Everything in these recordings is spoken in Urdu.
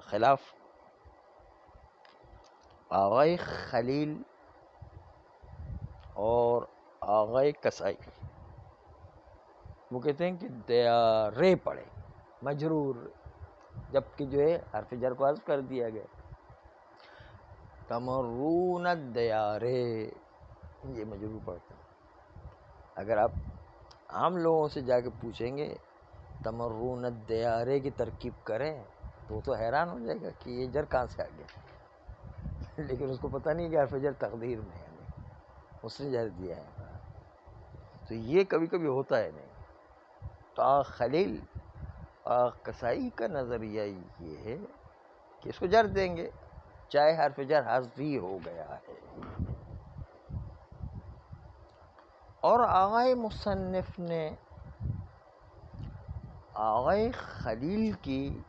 خلاف آغائے خلیل اور آغائے کسائی، وہ کہتے ہیں کہ دیارے پڑے مجرور، جبکہ جو ہے حرف جر کو حذف کر دیا گیا. تمرون الدیارے یہ مجرور پڑتا ہے. اگر آپ عام لوگوں سے جا کے پوچھیں گے تمرون الدیارے کی ترکیب کریں تو حیران ہو جائے گا کہ یہ جر کہاں سے آ گیا، لیکن اس کو پتہ نہیں کہ حرف جر تقدیر میں ہے، اس نے جر دیا ہے. تو یہ کبھی کبھی ہوتا ہے نہیں. تو خلیل کسائی کا نظریہ یہ ہے کہ اس کو جر دیں گے چاہے حرف جر حذف ہی ہو گیا ہے. اور آغائے مصنف نے آغائے خلیل کی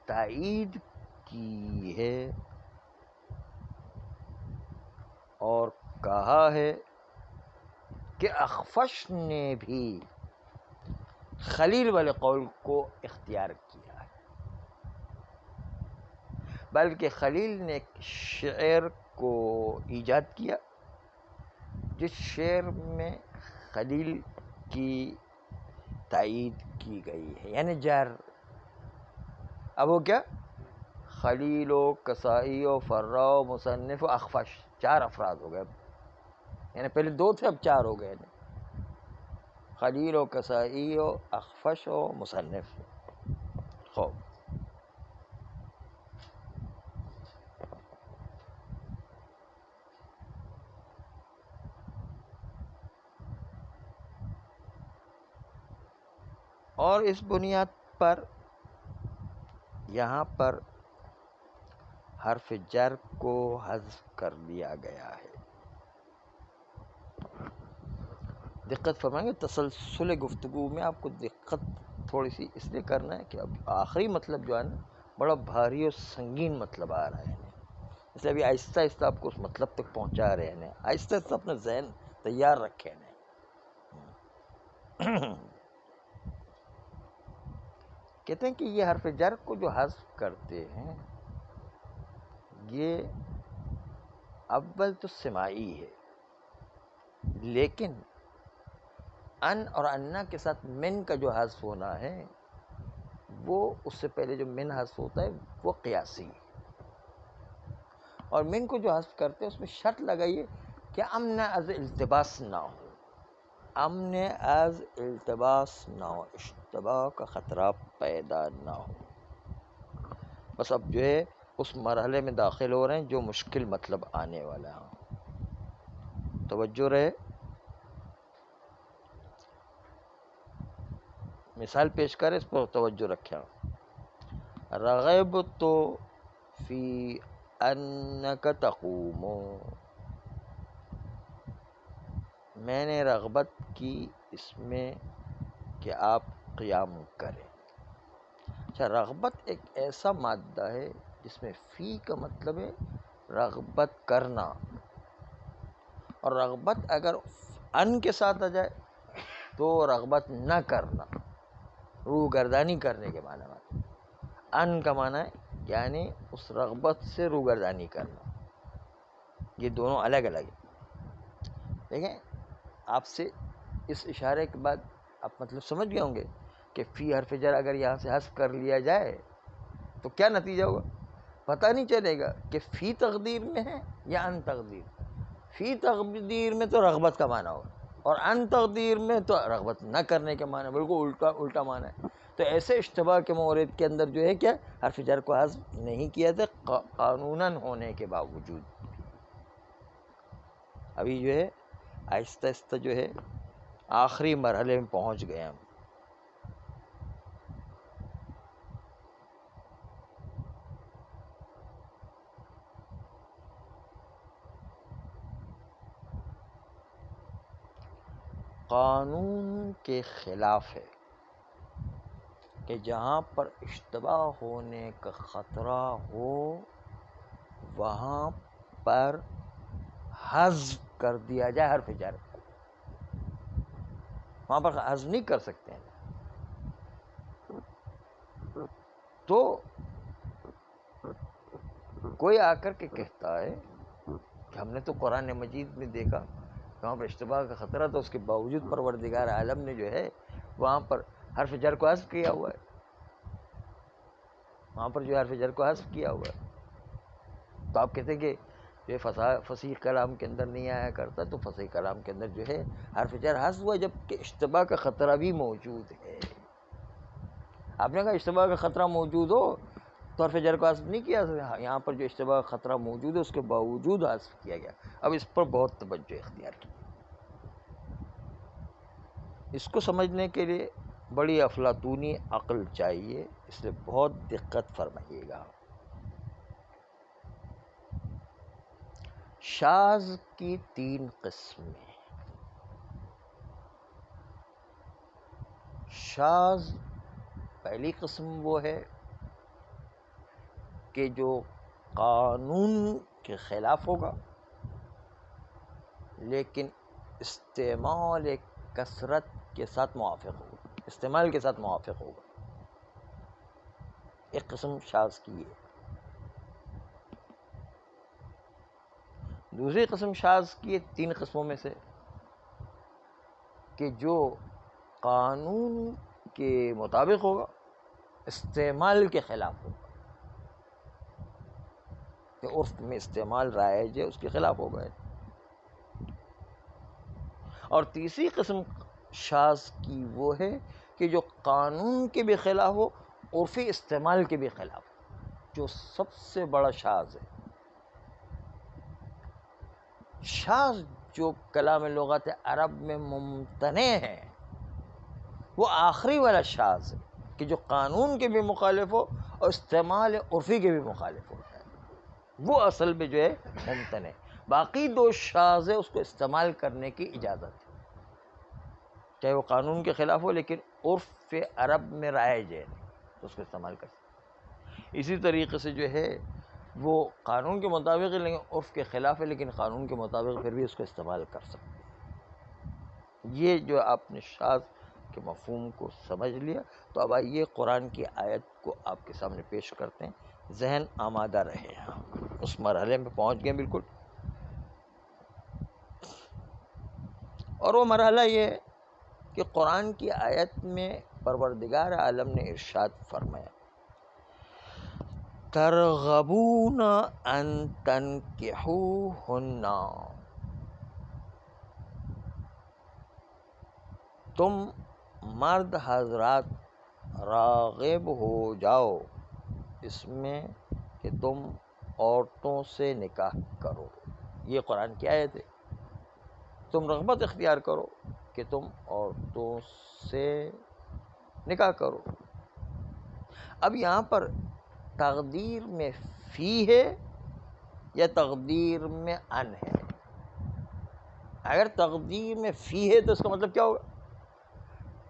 تائید کی ہے اور کہا ہے کہ اخفش نے بھی خلیل والے قول کو اختیار کیا ہے، بلکہ خلیل نے ایک شعر کو ایجاد کیا جس شعر میں خلیل کی تائید کی گئی ہے، یعنی جر. اب وہ کیا؟ خلیل و کسائی و فرا و مصنف و اخفش، 4 افراد ہو گئے. یعنی پہلے 2 تھے اب 4 ہو گئے. خلیل و کسائی و اخفش و مصنف. خوب اور اس بنیاد پر یہاں پر حرف جر کو حذف کر دیا گیا ہے. دقت فرمائیں گے، تسلسل گفتگو میں آپ کو دقت تھوڑی سی اس لیے کرنا ہے کہ اب آخری مطلب جو ہے نا بڑا بھاری اور سنگین مطلب آ رہا ہے، اس لیے ابھی آہستہ آہستہ آپ کو اس مطلب تک پہنچا رہے ہیں. آہستہ آہستہ اپنا ذہن تیار رکھیں. کہتے ہیں کہ یہ حرف جر کو جو حذف کرتے ہیں یہ اول تو سماعی ہے، لیکن ان اور انا کے ساتھ من کا جو حذف ہونا ہے وہ اس سے پہلے جو من حذف ہوتا ہے وہ قیاسی ہے. اور من کو جو حذف کرتے ہیں اس میں شرط لگائیے کہ امن از التباس نہ ہو، امن از التباس نہ ہو، اشتباہ کا خطرہ پیدا نہ ہو. بس اب جو ہے اس مرحلے میں داخل ہو رہے ہیں جو مشکل مطلب آنے والا ہے. توجہ رہے. مثال پیش کریں، اس پر توجہ رکھیں. رغب تو فی انک تقوم، میں نے رغبت کی اس میں کہ آپ قیام کریں. اچھا، رغبت ایک ایسا مادہ ہے جس میں فی کا مطلب ہے رغبت کرنا، اور رغبت اگر ان کے ساتھ آ جائے تو رغبت نہ کرنا، روح گردانی کرنے کے معنی میں. ان کا معنی ہے یعنی اس رغبت سے روح گردانی کرنا. یہ دونوں الگ الگ ہیں. دیکھیں، آپ سے اس اشارے کے بعد آپ مطلب سمجھ گئے ہوں گے کہ فی حرف جر اگر یہاں سے حذف کر لیا جائے تو کیا نتیجہ ہوگا. پتہ نہیں چلے گا کہ فی تقدیر میں ہے یا ان تقدیر. فی تقدیر میں تو رغبت کا معنی ہوگا اور ان تقدیر میں تو رغبت نہ کرنے کے معنی، بالکل الٹا معنی ہے. تو ایسے اشتباہ کے مورد کے اندر جو ہے کیا حرف جر کو حذف نہیں کیا تھا قانوناً ہونے کے باوجود. ابھی جو ہے آہستہ آہستہ جو ہے آخری مرحلے میں پہنچ گئے ہم. قانون کے خلاف ہے کہ جہاں پر اشتباہ ہونے کا خطرہ ہو وہاں پر حذف کر دیا جائے حرف جر کو. وہاں پر حذف نہیں کر سکتے ہیں. تو کوئی آ کر کے کہتا ہے کہ ہم نے تو قرآن مجید میں دیکھا وہاں پر اشتباہ کا خطرہ تھا، اس کے باوجود پروردگار عالم نے جو ہے وہاں پر حرف جر کو حذف کیا ہوا ہے، وہاں پر جو ہے حرف جر کو حذف کیا ہوا ہے. تو آپ کہتے ہیں کہ یہ فصیح کلام کے اندر نہیں آیا کرتا، تو فصیح کلام کے اندر جو ہے حرف جر حذف ہوا جبکہ اشتباہ کا خطرہ بھی موجود ہے. آپ نے کہا اشتباہ کا خطرہ موجود ہو تو حرف جر کو حذف نہیں کیا، یہاں پر جو اشتباہ کا خطرہ موجود ہے اس کے باوجود حذف کیا گیا. اب اس پر بہت توجہ اختیار کی. اس کو سمجھنے کے لیے بڑی افلاطونی عقل چاہیے، اس لیے بہت دقت فرمائیے گا. شاذ کی 3 قسمیں. شاذ پہلی قسم وہ ہے کہ جو قانون کے خلاف ہوگا لیکن استعمال کثرت کے ساتھ موافق ہوگا، استعمال کے ساتھ موافق ہوگا. ایک قسم شاذ کی ہے. دوسری قسم شاذ کی ہے 3 قسموں میں سے کہ جو قانون کے مطابق ہوگا، استعمال کے خلاف ہوگا، کہ عرف میں استعمال رائج ہے اس کے خلاف ہوگا. اور تیسری قسم شاذ کی وہ ہے کہ جو قانون کے بھی خلاف ہو، عرفی استعمال کے بھی خلاف ہو، جو سب سے بڑا شاذ ہے. شاذ جو کلام لغت عرب میں ممتنع ہے وہ آخری والا شاذ ہے کہ جو قانون کے بھی مخالف ہو اور استعمال عرفی کے بھی مخالف ہوتا ہے، وہ اصل میں جو ہے ممتنع. باقی 2 شاذ ہے اس کو استعمال کرنے کی اجازت ہے، چاہے وہ قانون کے خلاف ہو لیکن عرف عرب میں رائج ہے تو اس کو استعمال کر سکتے. اسی طریقے سے جو ہے وہ قانون کے مطابق ہے لیکن عرف کے خلاف ہے، لیکن قانون کے مطابق پھر بھی اس کو استعمال کر سکتے. یہ جو آپ نے شاذ کے مفہوم کو سمجھ لیا، تو اب آئیے قرآن کی آیت کو آپ کے سامنے پیش کرتے ہیں. ذہن آمادہ رہے، اس مرحلے میں پہنچ گئے بالکل. اور وہ مرحلہ یہ ہے کہ قرآن کی آیت میں پروردگار عالم نے ارشاد فرمایا ترغبون ان تنکحوہن، تم مرد حضرات راغب ہو جاؤ اس میں کہ تم عورتوں سے نکاح کرو. یہ قرآن کی آیت ہے. تم رغبت اختیار کرو کہ تم عورتوں سے نکاح کرو. اب یہاں پر تقدیر میں فی ہے یا تقدیر میں ان ہے؟ اگر تقدیر میں فی ہے تو اس کا مطلب کیا ہوگا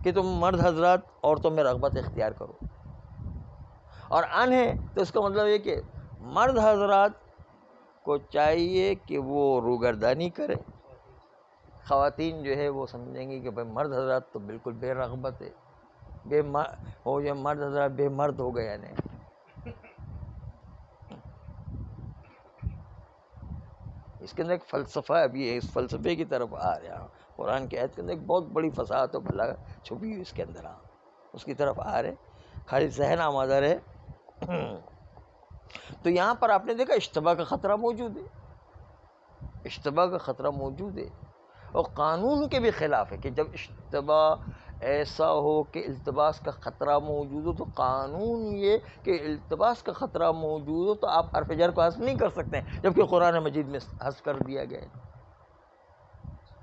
کہ تم مرد حضرات عورتوں میں رغبت اختیار کرو، اور ان ہے تو اس کا مطلب یہ کہ مرد حضرات کو چاہیے کہ وہ روگردانی کرے. خواتین جو ہے وہ سمجھیں گی کہ بھائی مرد حضرات تو بالکل بے رغبت ہے، مرد حضرات بے مرد ہو گئے. یعنی اس کے اندر ایک فلسفہ ابھی ہے، اس فلسفے کی طرف آ رہا ہوں. قرآن کی آیت کے اندر ایک بہت بڑی فصاحت و بلاغت چھپی ہوئی اس کے اندر، اس کی طرف آ رہے، خالی ذہن آمادہ رہے. تو یہاں پر آپ نے دیکھا اشتباہ کا خطرہ موجود ہے، اشتباہ کا خطرہ موجود ہے، اور قانون کے بھی خلاف ہے کہ جب اشتباہ ایسا ہو کہ التباس کا خطرہ موجود ہو، تو قانون یہ کہ التباس کا خطرہ موجود ہو تو آپ حرف جر کو حذف نہیں کر سکتے ہیں، جبکہ قرآن مجید میں حذف کر دیا گیا ہے.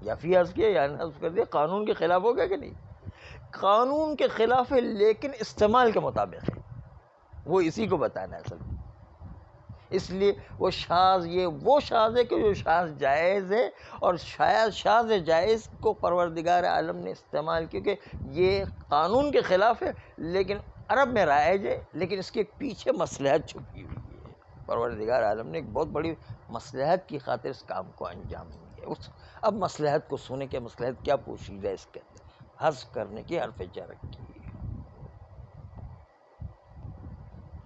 یا فی حذف کیا یا حذف کر دیا، قانون کے خلاف ہو گیا کہ نہیں؟ قانون کے خلاف ہے لیکن استعمال کے مطابق ہے. وہ اسی کو بتانا ہے اصل میں. اس لیے وہ شاذ، یہ وہ شاذ ہے کہ جو شاذ جائز ہے، اور شاید شاذ جائز کو پروردگار عالم نے استعمال کیونکہ یہ قانون کے خلاف ہے لیکن عرب میں رائج ہے، لیکن اس کے پیچھے مصلحت چھپی ہوئی ہے. پروردگار عالم نے ایک بہت بڑی مصلحت کی خاطر اس کام کو انجام دیا. اب مصلحت کو سنیں کہ مصلحت کیا پوشیدہ ہے اس کے اندر، حذف کرنے کی حرف جر کی.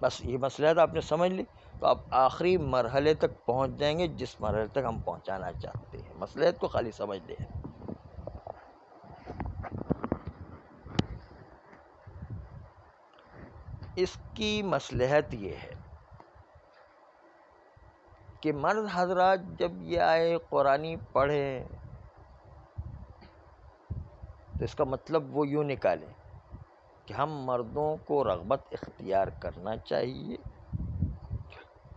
بس یہ مصلحت آپ نے سمجھ لی تو آپ آخری مرحلے تک پہنچ جائیں گے جس مرحلے تک ہم پہنچانا چاہتے ہیں. مصلحت کو خالی سمجھ لیں. اس کی مصلحت یہ ہے کہ مرد حضرات جب یہ آئے قرآنی پڑھیں تو اس کا مطلب وہ یوں نکالیں کہ ہم مردوں کو رغبت اختیار کرنا چاہیے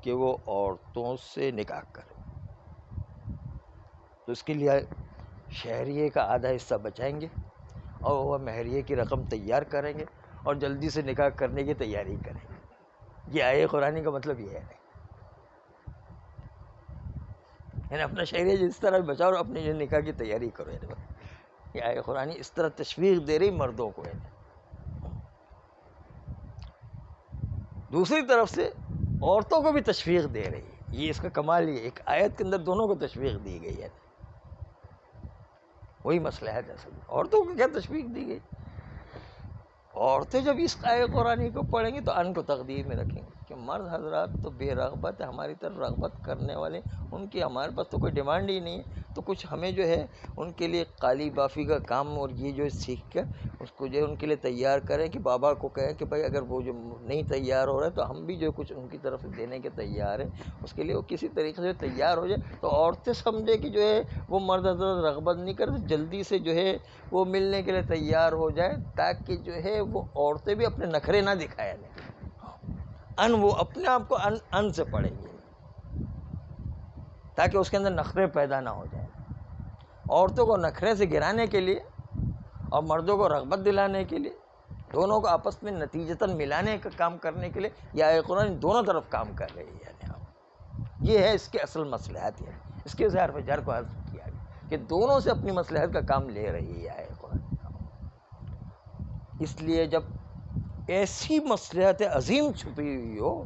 کہ وہ عورتوں سے نکاح کریں. تو اس کے لیے شہریے کا آدھا حصہ بچائیں گے اور وہ مہریے کی رقم تیار کریں گے اور جلدی سے نکاح کرنے کی تیاری کریں گے. یہ آئے قرآنی کا مطلب یہ ہے. یعنی اپنا شہریہ جس طرح بچاؤ اور اپنے نکاح کی تیاری کرو. یہ آئے قرآنی اس طرح تشویق دے رہی مردوں کو. دوسری طرف سے عورتوں کو بھی تشویق دے رہی ہے. یہ اس کا کمال ہی ہے. ایک آیت کے اندر دونوں کو تشویق دی گئی ہے. وہی مسئلہ ہے. اصل عورتوں کو کیا تشویق دی گئی؟ عورتیں جب اس آیت قرآنی کو پڑھیں گی تو ان کو تقدیر میں رکھیں گے کہ مرد حضرات تو بے رغبت ہے، ہماری طرف رغبت کرنے والے ان کی ہمارے پاس تو کوئی ڈیمانڈ ہی نہیں ہے. تو کچھ ہمیں جو ہے ان کے لیے قالی بافی کا کام اور یہ جو سیکھ کر اس کو جو ہے ان کے لیے تیار کریں کہ بابا کو کہیں کہ بھائی اگر وہ جو نہیں تیار ہو رہا ہے تو ہم بھی جو کچھ ان کی طرف دینے کے تیار ہیں. اس کے لیے وہ کسی طریقے سے تیار ہو جائے تو عورتیں سمجھے کہ جو ہے وہ مرد حضرات رغبت نہیں کرتے، جلدی سے جو ہے وہ ملنے کے لیے تیار ہو جائے تاکہ جو ہے وہ عورتیں بھی اپنے نخرے نہ دکھایا لیں. وہ اپنے آپ کو ان سے پڑھیں گے تاکہ اس کے اندر نخرے پیدا نہ ہو جائیں. عورتوں کو نخرے سے گرانے کے لیے اور مردوں کو رغبت دلانے کے لیے، دونوں کو آپس میں نتیجتاً ملانے کا کام کرنے کے لیے یہ آیت قرآن دونوں طرف کام کر رہی ہے. یہ ہے اس کے اصل مصلحت. ہے اس کے حرف جر کو حذف کیا گیا کہ دونوں سے اپنی مصلحت کا کام لے رہی ہے قرآن. اس لیے جب ایسی مصلحت عظیم چھپی ہوئی ہو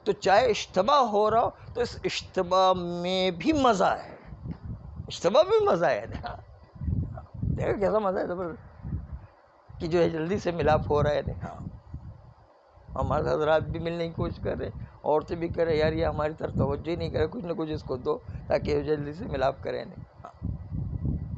تو چاہے اشتباہ ہو رہا ہو تو اس اشتباہ میں بھی مزہ ہے. اشتباہ میں بھی مزہ ہے. دیکھو کیسا مزہ ہے زبردست کہ جو ہے جلدی سے ملاپ ہو رہا ہے. اور مرد حضرات بھی ملنے کی کوشش کر رہے، عورتیں بھی کر رہے یار یہ ہماری طرف توجہ ہی نہیں کرے، کچھ نہ کچھ اس کو دو تاکہ جلدی سے ملاپ کریں.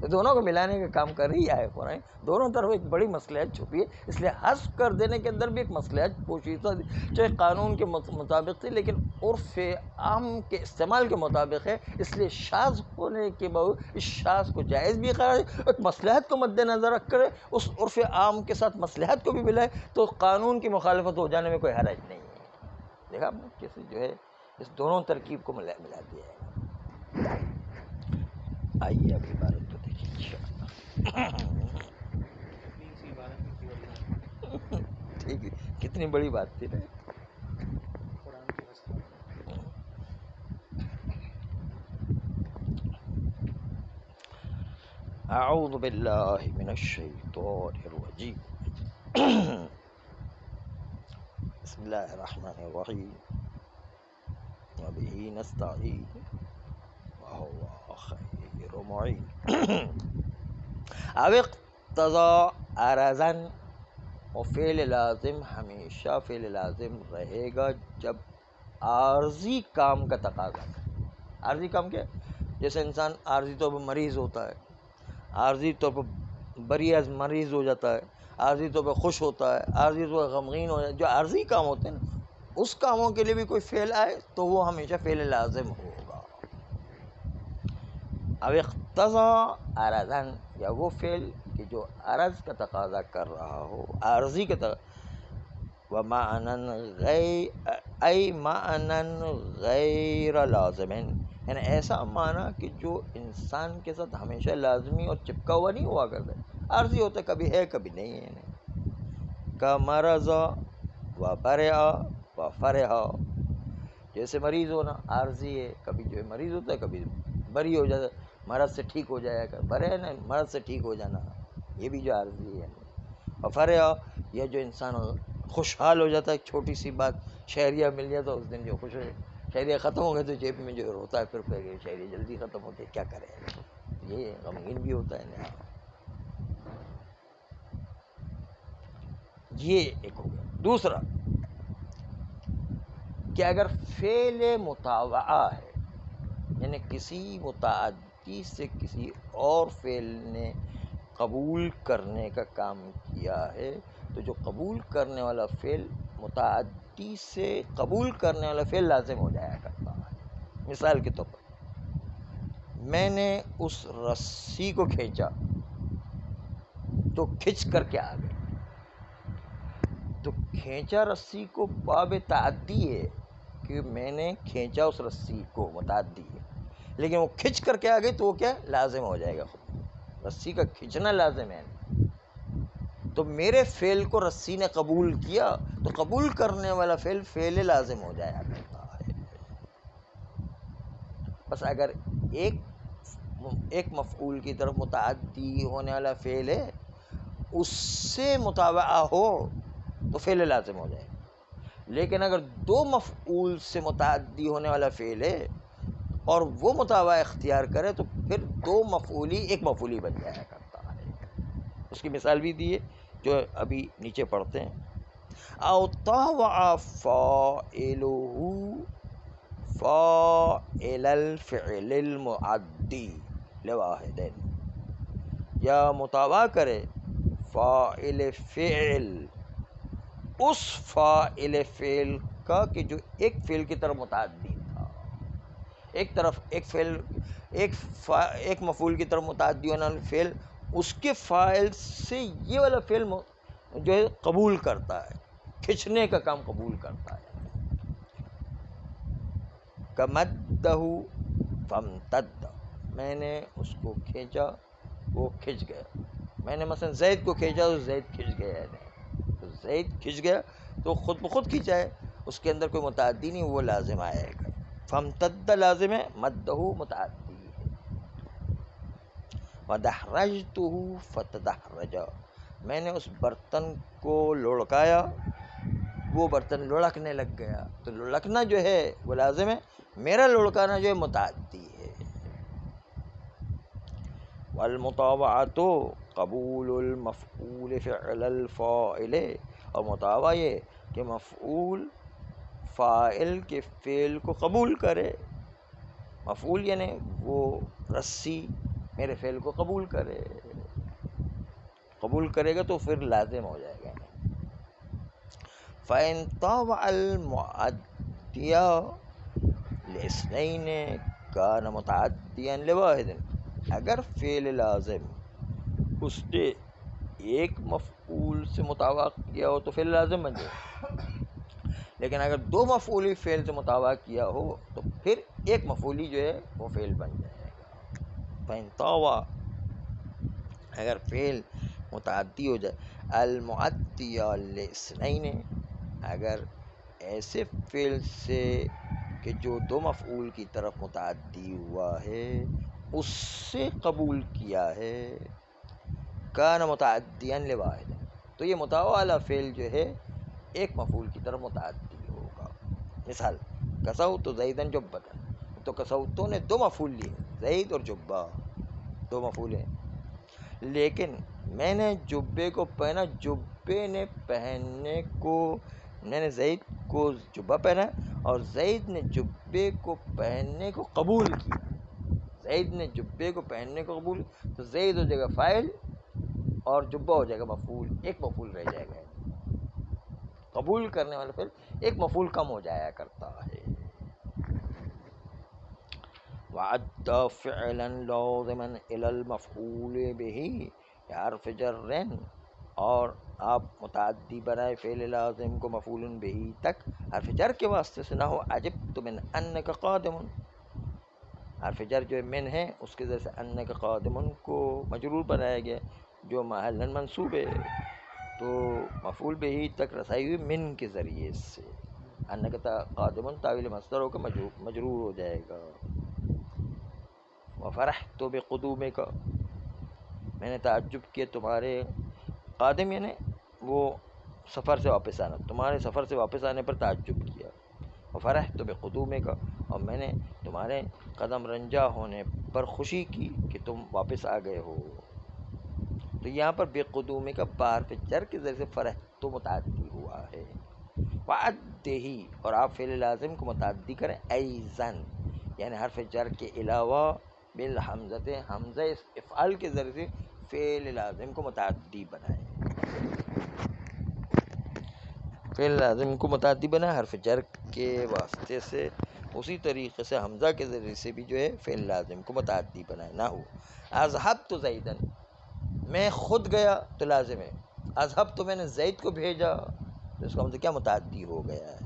تو دونوں کو ملانے کا کام کر رہی ہے قرآن. دونوں طرف ایک بڑی مصلحت چھپی ہے. اس لیے حذف کر دینے کے اندر بھی ایک مصلحت پوشیدہ چاہے قانون کے مطابق تھی لیکن عرف عام کے استعمال کے مطابق ہے. اس لیے شاذ ہونے کے باوجود اس شاذ کو جائز بھی قرار دے، ایک مصلحت کو مد نظر رکھ کر اس عرف عام کے ساتھ مصلحت کو بھی ملائے تو قانون کی مخالفت ہو جانے میں کوئی حرج نہیں ہے. دیکھا آپ نے کیسے جو ہے اس دونوں ترکیب کو ملا دیا ہے. آئیے اب عبارت کو دیکھیں انشاءاللہ. ٹھیک ہے، کتنی بڑی بات تھی نا. اعوذ باللہ من الشیطان الرجیم. بسم اللہ الرحمن الرحیم. وبہ نستعین وهو خیر معین. او اقتضا عرضا، اور فعل لازم ہمیشہ فعل لازم رہے گا جب عارضی کام کا تقاضا کرے. عارضی کام کیا ہے؟ جیسے انسان عارضی طور پر مریض ہوتا ہے، عارضی طور پر مریض ہو جاتا ہے، عارضی طور پر خوش ہوتا ہے، عارضی طور پر غمگین ہو جاتا ہے. جو عارضی کام ہوتے ہیں نا اس کاموں کے لیے بھی کوئی فعل آئے تو وہ ہمیشہ فعل لازم ہوگا. او اقتضا عرضا، یا وہ فعل کہ جو عرض کا تقاضا کر رہا ہو، عارضی کا تقاضا. معنی غیر لازم، یعنی ایسا معنی کہ جو انسان کے ساتھ ہمیشہ لازمی اور چپکا ہوا نہیں ہوا کرتا، عارضی ہوتا ہے، کبھی ہے کبھی نہیں ہے. کا مرض و برع و فرح، جیسے مریض ہونا عارضی ہے، کبھی جو ہے مریض ہوتا ہے کبھی بری ہو جاتا ہے، مرض سے ٹھیک ہو جائے گا. برے نا مرض سے ٹھیک ہو جانا، یہ بھی جو عارضی ہے. اور فرح، یہ جو انسان خوشحال ہو جاتا ہے ایک چھوٹی سی بات شہریہ مل جاتا ہے اس دن جو خوش ہو جائے. شہریہ ختم ہو گئے تو جیب میں جو روتا ہے پھر شہریہ جلدی ختم ہوتے کیا کرے. یہ غمگین بھی ہوتا ہے. یہ ایک ہو گیا. دوسرا کہ اگر فعل مطاوعہ ہے، یعنی کسی متعدی سے کسی اور فعل نے قبول کرنے کا کام کیا ہے، تو جو قبول کرنے والا فعل متعدی سے قبول کرنے والا فعل لازم ہو جایا کرتا ہے۔ مثال کے طور پر میں نے اس رسی کو کھینچا تو کھچ کر کے آ گئے، تو کھینچا رسی کو باب تعدی ہے کہ میں نے کھینچا اس رسی کو، متعدی ہے، لیکن وہ کھچ کر کے آ گئی تو وہ کیا لازم ہو جائے گا، خود رسی کا کھینچنا لازم ہے۔ تو میرے فعل کو رسی نے قبول کیا تو قبول کرنے والا فعل فعل لازم ہو جایا کرتا ہے۔ بس اگر ایک مفعول کی طرف متعدی ہونے والا فعل ہے، اس سے مطابعہ ہو تو فعل لازم ہو جائے گا، لیکن اگر دو مفعول سے متعدی ہونے والا فعل ہے اور وہ مطابعہ اختیار کرے تو پھر دو مفعولی ایک مفعولی بن جایا کرتا ہے۔ اس کی مثال بھی دی ہے جو ابھی نیچے پڑھتے ہیں، او طاوع فاعلہ فاعل الفعل المعدی لواحد، یا مطاوع کرے فاعل فعل اس فاعل فعل کا کہ جو ایک فعل کی طرف متعدی تھا، ایک مفعول کی طرف متعدی ہونا فعل اس کے فاعل سے یہ والا فعل جو ہے قبول کرتا ہے، کھچنے کا کام قبول کرتا ہے۔ کمدہ فامتد، میں نے اس کو کھینچا وہ کھچ گیا، میں نے مثلا زید کو کھینچا تو زید کھچ گیا، تو زید کھچ گیا تو خود بخود کھینچا ہے، اس کے اندر کوئی متعدی نہیں، وہ لازم آئے گا۔ فامتد لازم ہے، مدہ متعدی ہے۔ ودحرجتہ فتدحرج، میں نے اس برتن کو لڑکایا، وہ برتن لڑکنے لگ گیا، تو لڑکنا جو ہے وہ لازم ہے، میرا لڑکانا جو ہے متعدی ہے۔ والمطاوعۃ قبول المفعول فعل الفاعل، اور مطاوعہ یہ کہ مفعول فاعل کے فعل کو قبول کرے، مفعول یعنی وہ رسی میرے فعل کو قبول کرے، قبول کرے گا تو پھر لازم ہو جائے گا۔ فَإِن طَاوَعَ الْمُعَدِّيَ لِاثْنَيْنِ كَانَ مُتَعَدِّيًا لِوَاحِدٍ، اگر فعل لازم اس نے ایک مفعول سے مطابق کیا ہو تو فعل لازم بن جائے، لیکن اگر دو مفعولی فعل سے مطابق کیا ہو تو پھر ایک مفعولی جو ہے وہ فعل بن جائے گا۔ فَإِن طَاوَعَ، اگر فعل متعدی ہو جائے، المعدی لِاثْنَيْنِ، اگر ایسے فعل سے کہ جو دو مفعول کی طرف متعدی ہوا ہے اس سے قبول کیا ہے، کان متعدیاً لواحد، تو یہ مطاوع والا فعل جو ہے ایک مفعول کی طرف متعدی ہوگا۔ مثال کسوت زیداً جبۃ، تو کسوتوں نے دو مفعول لیے، زید اور جبہ دو مفعول ہیں، لیکن میں نے جبے کو پہنا، جبے نے پہننے کو، میں نے زید کو جبہ پہنا اور زید نے جبے کو پہننے کو قبول کیا، زید نے جبے کو پہننے کو قبول، تو زید ہو جائے گا فاعل اور جبہ ہو جائے گا مفعول، ایک مفعول رہ جائے گا، قبول کرنے والا فعل ایک مفعول کم ہو جایا کرتا ہے۔ وعد فعلا لازما الى المفعول به حرف جر، اور آپ متعدی بنائے فعل لازم کو مفعول به تک حرف جر کے واسطے سے، نہ ہو عجبت من انک قادم، حرف جر جو من ہے اس کے ذریعے سے انک قادم کو مجرور بنایا گیا جو محلا منصوب ہے، تو مفعول به تک رسائی ہوئی من کے ذریعے سے، انک قادم تاویل مصدر ہو کر مجرور ہو جائے گا۔ وفرحت بقدومک، میں نے تعجب کیا تمہارے، قادم یعنی وہ سفر سے واپس آنا، تمہارے سفر سے واپس آنے پر تعجب کیا۔ وفرحت بقدومک، اور میں نے تمہارے قدم رنجا ہونے پر خوشی کی کہ تم واپس آ گئے ہو، تو یہاں پر بقدومک بحرف جر کے ذریعے سے فرحت تو متعدی ہوا ہے۔ وعد ہی، اور آپ فعل لازم کو متعدی کریں ایزن، یعنی حرف جر کے علاوہ بالحمزہ، حمزہ افعال کے ذریعے سے فعل لازم کو متعدی بنائیں، فعل لازم کو متعدی بنائیں حرف جر کے واسطے سے، اسی طریقے سے حمزہ کے ذریعے سے بھی جو ہے فعل لازم کو متعدی بنائیں. نہ ہو اذهبت زیدن، میں خود گیا تو لازم ہے، اذهب تو میں نے زید کو بھیجا تو اس کا مطلب کیا متعدی ہو گیا ہے.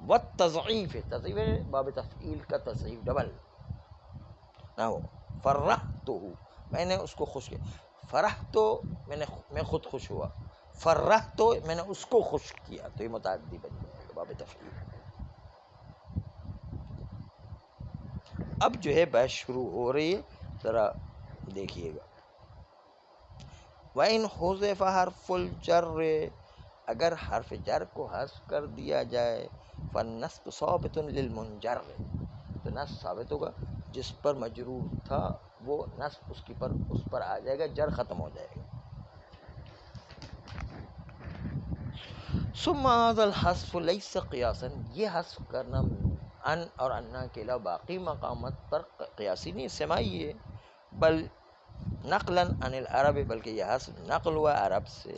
والتضعیف، تضعیف ہے باب تفعیل کا تضعیف ڈبل نہ ہو. فرحتہ، میں نے اس کو خوش کیا، فرح تو میں خود خوش ہوا، فرح تو میں نے اس کو خوش کیا، تو یہ متعدی بن جائے گا باب تفعیل. اب جو ہے بحث شروع ہو رہی ہے، ذرا دیکھیے گا. وَإِنْ حُذِفَ حَرْفُ الْجَرِّ، اگر حرف جر کو حذف کر دیا جائے، فَالنَّصْبُ ثَابِتٌ لِلْمُنْجَرِّ، تو نصب ثابت ہوگا، جس پر مجرور تھا وہ نصب اس پر آ جائے گا، جر ختم ہو جائے گا. ثم هذا الحذف ليس قياسا، یہ حذف کرنا ان اور انا کے علاوہ باقی مقامات پر قیاسی نہیں، سماعی ہے. بل نقلا عن العرب، بلکہ یہ حذف نقل ہوا عرب سے.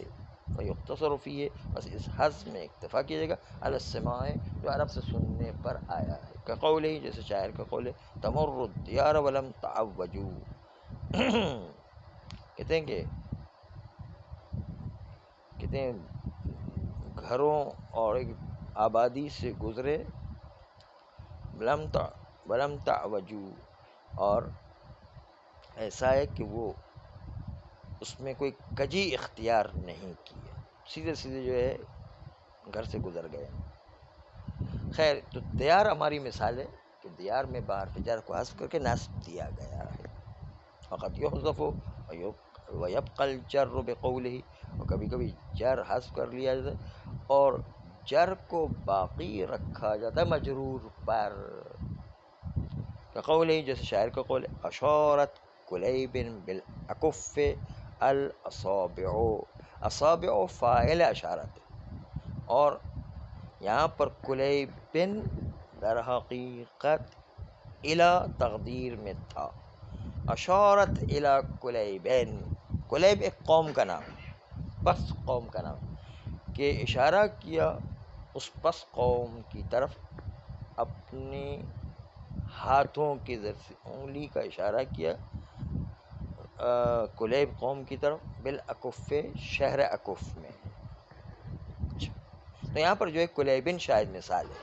فیختصر فیہ، بس اس حذف میں اکتفا کیجیے گا، علی السماع، جو عرب سے سننے پر آیا ہے. کقولہ، جیسے شاعر کا قول ہے، تمر الدیار ولم تعوجوا، کہتے ہیں گھروں اور ایک آبادی سے گزرے، ولم تعوجوا، اور ایسا ہے کہ وہ اس میں کوئی کجی اختیار نہیں کیا، سیدھے سیدھے جو ہے گھر سے گزر گئے. خیر، تو دیار ہماری مثال ہے کہ دیار میں بحرف جر کو حذف کر کے نصب دیا گیا ہے. فقط یحذف ویبقى الجر بقولہ، اور کبھی کبھی جر حذف کر لیا جاتا ہے اور جر کو باقی رکھا جاتا ہے مجرور پر. کقولہ، جیسے شاعر کا قول ہے، اشارت کلیب بالاکف الاصابع، اصابع فاعل اشارت، اور یہاں پر کلیب در حقیقت الی تقدیر میں تھا. اشارت الی کلیبین، کلیب ایک قوم کا نام، پس قوم کا نام، کہ اشارہ کیا اس پس قوم کی طرف اپنے ہاتھوں کی ذریعے سے، انگلی کا اشارہ کیا کلیب قوم کی طرف، بالاکف، شہر اکف میں. تو یہاں پر جو ہے کلیبن شاید مثال ہے،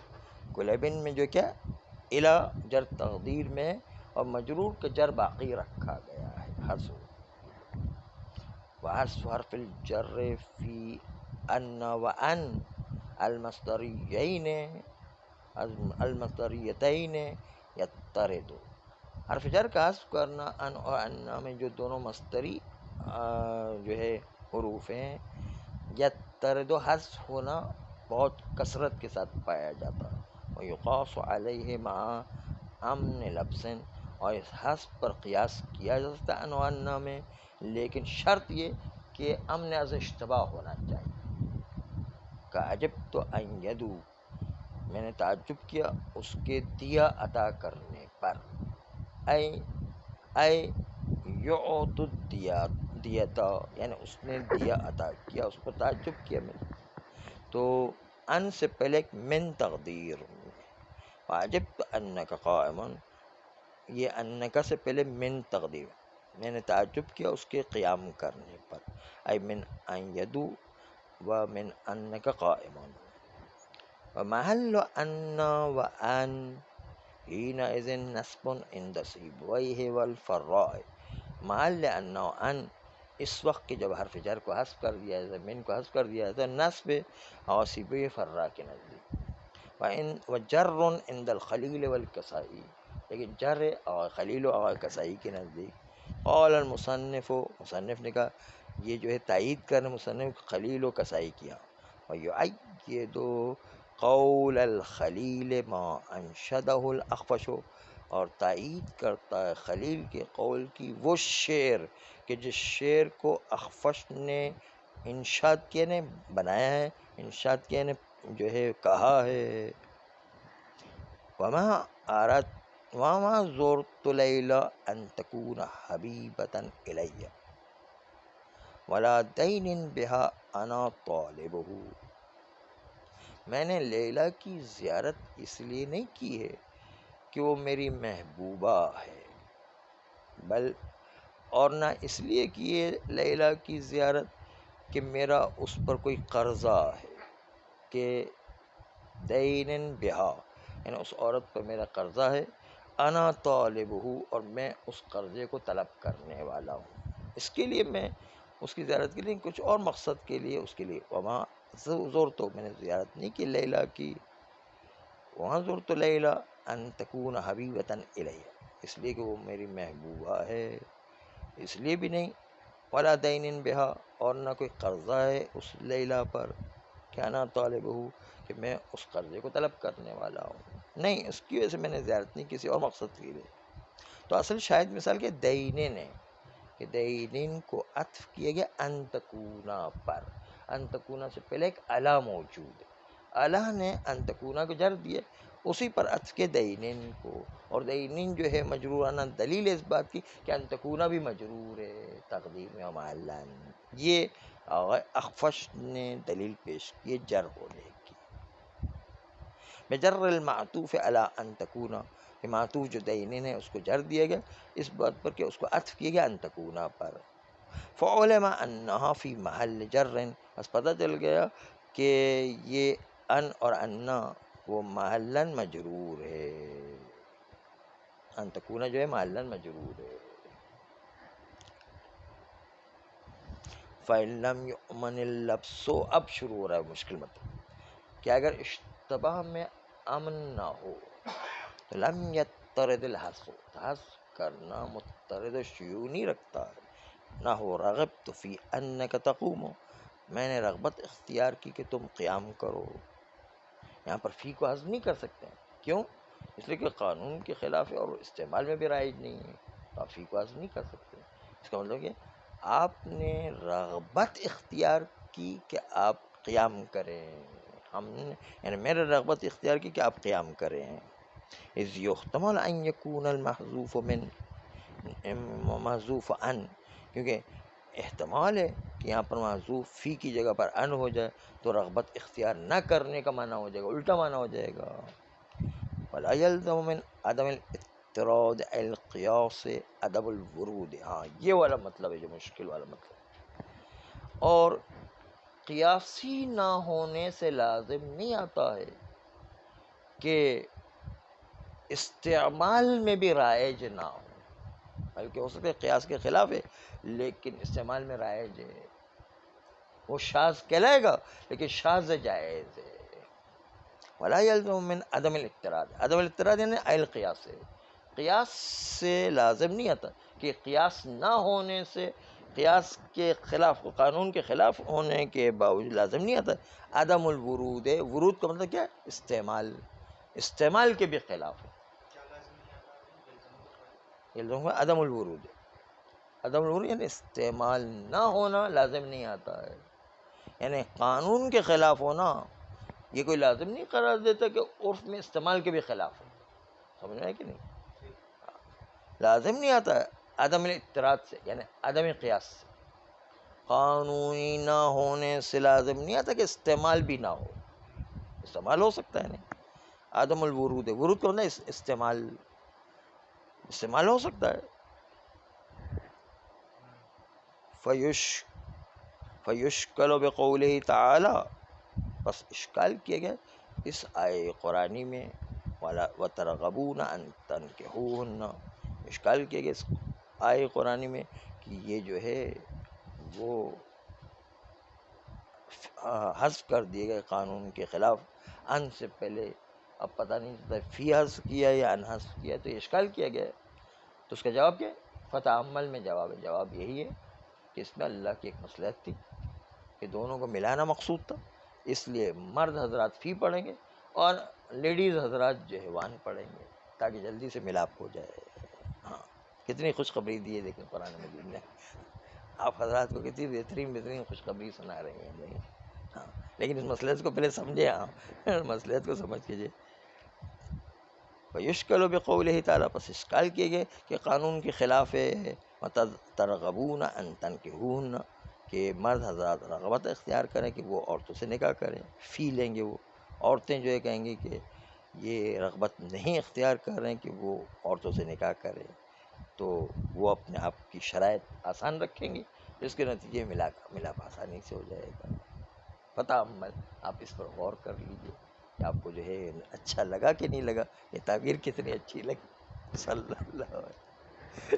کلیبن میں جو کیا الا جر تقدیر میں اور مجرور کا جر باقی رکھا گیا ہے ہر صورت. وحذف حرف الجر فی ان وان المصدریتین یطرد، حرف جر کا حذف کرنا ان اور انا میں جو دونوں مصدری جو ہے حروف ہیں، یطرد، حذف ہونا بہت کثرت کے ساتھ پایا جاتا. ویقاس علیہ مع امن لبس، اور اس حذف پر قیاس کیا جا سکتا ان و انا میں، لیکن شرط یہ کہ امن از اشتباہ ہونا چاہیے. کعجبت ان یدو، میں نے تعجب کیا اس کے دیا عطا کرنے پر. اے یعطی دیتا، یعنی اس نے دیا عطا کیا، اس کو تعجب کیا میں نے. تو ان سے پہلے ایک من تقدیر، وعجبت انک قائم، یہ انک سے پہلے من تقدیر، میں نے تعجب کیا اس کے قیام کرنے پر. اے من ان یدو و من انک قائم. ومحل ان وان حینئذ نصب عند سیبویہ والفراء، محل ان و ان اس وقت کہ جب حرف جر کو حذف کر دیا جاتا ہے، من کو حذف کر دیا جاتا ہے، نصب اور سیبویہ فرا کے نزدیک. وجر عند الخلیل والکسائی، لیکن جر اور خلیل اور کسائی کے نزدیک. قال المصنف، مصنف نے کہا، یہ جو ہے تائید کرنے مصنف خلیل و کسائی کیا. ویؤید قول الخلیل ما انشدہ الاخفش، اور تائید کرتا ہے خلیل کے قول کی وہ شعر کہ جس شعر کو اخفش نے انشاد کیا، نے بنایا ہے، انشاد کیا نے جو ہے کہا ہے وما زورت لیلا ان تکون حبیبتا الی ولا دین بہا انا طالبہ، میں نے لیلا کی زیارت اس لیے نہیں کی ہے کہ وہ میری محبوبہ ہے، اور نہ اس لیے کی ہے لیلا کی زیارت کہ میرا اس پر کوئی قرضہ ہے، کہ دین بہا یعنی اس عورت پر میرا قرضہ ہے، انا طالبہ اور میں اس قرضے کو طلب کرنے والا ہوں، اس کے لیے میں اس کی زیارت کے لیے کچھ اور مقصد کے لیے اس کے لیے وہاں زور تو میں نے زیارت نہیں کی لیلا کی، وہاں زور تو لیلا ان تکون حبیبتا الی، اس لیے کہ وہ میری محبوبہ ہے، اس لیے بھی نہیں، ولا دین بہا اور نہ کوئی قرضہ ہے اس لیلا پر کہ انا طالبہ کہ میں اس قرضے کو طلب کرنے والا ہوں، نہیں، اس کی وجہ سے میں نے زیارت نہیں کسی اور مقصد کے لیے۔ تو اصل شاید مثال کے دینن ہے کہ دینن کو عطف کیا گیا انتکونا پر، انتکونا سے پہلے ایک الا موجود ہے، الا نے انتکونا کو جر دیا، اسی پر عطف کے دینن کو، اور دینن جو ہے مجرورانہ دلیل اس بات کی کہ انتکونا بھی مجرور ہے تقدیم و معلن، یہ اخفش نے دلیل پیش کی جر ہونے کی، بجر المعطوف علی ان تکونا کہ معطوف جو دینن ہے اس کو جر دیا گیا اس بات پر کہ اس کو عطف کیا گیا ان تکونا پر، فعلم انہا فی محل جر، بس پتہ چل گیا کہ یہ ان اور انا وہ محلن مجرور ہے، ان تکونا جو ہے محلن مجرور ہے۔ فَإِن لَمْ يُؤْمَنِ اللَّبْسُ، اب شروع ہو رہا ہے مشکل مطلب کہ اگر اشتباہ میں امن نہ ہو تو لم یترد الحذف، حذف کرنا مترد و شیوع نہیں رکھتا ہے، نہ ہو رغبت فی انک تقوم، میں نے رغبت اختیار کی کہ تم قیام کرو، یہاں پر فی کو حذف نہیں کر سکتے ہیں، کیوں؟ اس لیے کہ قانون کے خلاف ہے اور استعمال میں بھی رائج نہیں ہے، تو آپ فی کو حذف نہیں کر سکتے، اس کا مطلب کہ آپ نے رغبت اختیار کی کہ آپ قیام کریں، ہم نے یعنی میرے رغبت اختیار کی کہ آپ قیام کریں، اذ یحتمل ان یکون المحذوف من محذوف ان، کیونکہ احتمال ہے کہ یہاں پر محذوف فی کی جگہ پر ان ہو جائے تو رغبت اختیار نہ کرنے کا معنی ہو جائے گا، الٹا معنی ہو جائے گا، ولا یلزم من عدم الاضطراد القیاس عدم الورود، ہاں یہ والا مطلب ہے جو مشکل والا مطلب، اور قیاسی نہ ہونے سے لازم نہیں آتا ہے کہ استعمال میں بھی رائج نہ ہو، بلکہ ہو سکتا ہے قیاس کے خلاف ہے لیکن استعمال میں رائج ہے، وہ شاذ کہلائے گا لیکن شاذ جائز ہے، ولا یلزم من عدم الاضطراد، عدم الاضطراد یعنی القیاس ہے، قیاس سے لازم نہیں آتا کہ قیاس نہ ہونے سے، قیاس کے خلاف قانون کے خلاف ہونے کے باوجود لازم نہیں آتا عدم الورود ہے، ورود کا مطلب کیا ہے؟ استعمال، استعمال کے بھی خلاف ہے، عدم الورود، عدم الورود یعنی استعمال نہ ہونا لازم نہیں آتا ہے، یعنی قانون کے خلاف ہونا یہ کوئی لازم نہیں قرار دیتا کہ عرف میں استعمال کے بھی خلاف ہے، سمجھ میں ہے کہ نہیں؟ لازم نہیں آتا ہے عدم الاضطراد سے یعنی عدم قیاس سے، قانونی نہ ہونے سے لازم نہیں آتا کہ استعمال بھی نہ ہو، استعمال ہو سکتا ہے، نہیں، عدم الورود ہے، ورود کا مطلب استعمال، استعمال ہو سکتا ہے، فیشکل بقولہ تعالی، بس اشکال کیا گیا اس آیے قرآنی میں وَتَرْغَبُونَ أَن تَنْكِحُوهُنَّ، اشکال کیا گیا اس آیے قرآنی میں کہ یہ جو ہے وہ حذف کر دیے گئے قانون کے خلاف، ان سے پہلے، اب پتہ نہیں چلتا فی حذف کیا یا ان حذف کیا، تو یہ اشکال کیا گیا، تو اس کا جواب کیا ہے؟ فتعمل میں جواب ہے، جواب یہی ہے کہ اس میں اللہ کی ایک مصلحت تھی کہ دونوں کو ملانا مقصود تھا، اس لیے مرد حضرات فی پڑھیں گے اور لیڈیز حضرات جو ہے وان پڑھیں گے تاکہ جلدی سے ملاپ ہو جائے، ہاں کتنی خوشخبری دی ہے دیکھیں قرآن مجید نے، آپ حضرات کو کتنی بہترین خوشخبری سنا رہے ہیں، نہیں ہاں لیکن اس مسئلے کو پہلے سمجھے. ہاں مسئلے کو سمجھ کیجیے. وَيُشْكَلُ بِقَوْلِهِ تعالیٰ پس اشکال کیے گئے کہ قانون کے خلاف ہے. ترغبون ان تنکحون کہ مرد حضرات رغبت اختیار کریں کہ وہ عورتوں سے نکاح کریں. فی لیں گے وہ عورتیں جو ہے کہیں گی کہ یہ رغبت نہیں اختیار کر رہے ہیں کہ وہ عورتوں سے نکاح کریں، تو وہ اپنے آپ کی شرائط آسان رکھیں گے، جس کے نتیجے میں ملاپ آسانی سے ہو جائے گا. پتہ آپ اس پر غور کر لیجئے کہ آپ کو جو ہے اچھا لگا کہ نہیں لگا، یہ تعبیر کتنی اچھی لگی. صلی اللہ علیہ